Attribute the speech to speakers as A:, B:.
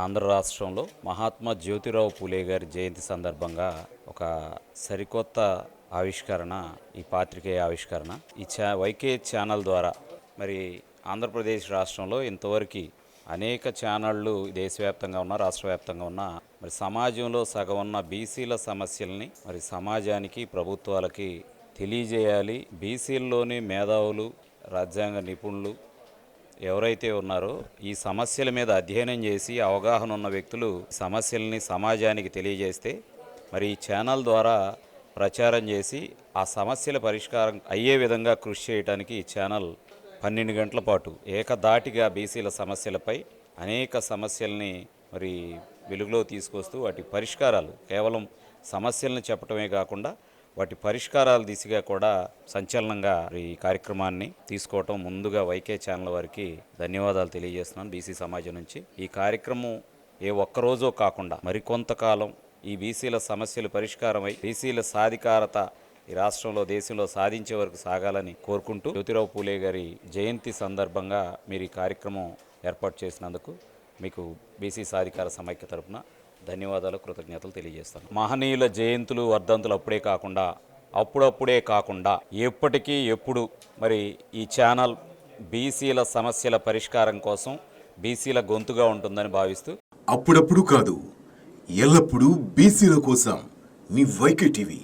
A: ఆంధ్ర రాష్ట్రంలో మహాత్మా జ్యోతిరావు పూలే గారి జయంతి సందర్భంగా ఒక సరికొత్త ఆవిష్కరణ, ఈ పాత్రికేయ ఆవిష్కరణ ఈ వైకే ఛానల్ ద్వారా మరి ఆంధ్రప్రదేశ్ రాష్ట్రంలో ఇంతవరకు అనేక ఛానళ్ళు దేశవ్యాప్తంగా ఉన్న, రాష్ట్ర వ్యాప్తంగా ఉన్న మరి సమాజంలో సగం ఉన్న బీసీల సమస్యల్ని మరి సమాజానికి, ప్రభుత్వాలకి తెలియజేయాలి. బీసీల్లోని మేధావులు, రాజ్యాంగ నిపుణులు ఎవరైతే ఉన్నారో ఈ సమస్యల మీద అధ్యయనం చేసి అవగాహన ఉన్న వ్యక్తులు సమస్యల్ని సమాజానికి తెలియజేస్తే మరి ఈ ఛానల్ ద్వారా ప్రచారం చేసి ఆ సమస్యల పరిష్కారం అయ్యే విధంగా కృషి చేయడానికి ఈ ఛానల్ 12 గంటల పాటు ఏకధాటిగా బీసీల సమస్యలపై అనేక సమస్యల్ని మరి వెలుగులో తీసుకొస్తూ వాటి పరిష్కారాలు, కేవలం సమస్యలను చెప్పటమే కాకుండా వాటి పరిష్కారాల దిశగా కూడా సంచలనంగా ఈ కార్యక్రమాన్ని తీసుకోవటం ముందుగా వైకే ఛానల్ వారికి ధన్యవాదాలు తెలియజేస్తున్నాను బీసీ సమాజం నుంచి. ఈ కార్యక్రమం ఏ ఒక్కరోజో కాకుండా మరికొంతకాలం ఈ బీసీల సమస్యలు పరిష్కారమై బీసీల సాధికారత ఈ రాష్ట్రంలో, దేశంలో సాధించే వరకు సాగాలని కోరుకుంటూ జ్యోతిరావు పూలే గారి జయంతి సందర్భంగా మీరు ఈ కార్యక్రమం ఏర్పాటు చేసినందుకు మీకు బీసీ సాధికార సమైక్య తరపున ధన్యవాదాలు, కృతజ్ఞతలు తెలియజేస్తాను. మహనీయుల జయంతులు, వర్ధంతులు అప్పుడప్పుడే కాకుండా ఎప్పటికీ ఎప్పుడు మరి ఈ ఛానల్ బీసీల సమస్యల పరిష్కారం కోసం బీసీల గొంతుగా ఉంటుందని భావిస్తూ
B: అప్పుడప్పుడు కాదు, ఎల్లప్పుడూ బీసీల కోసం మీ వైకే టీవీ.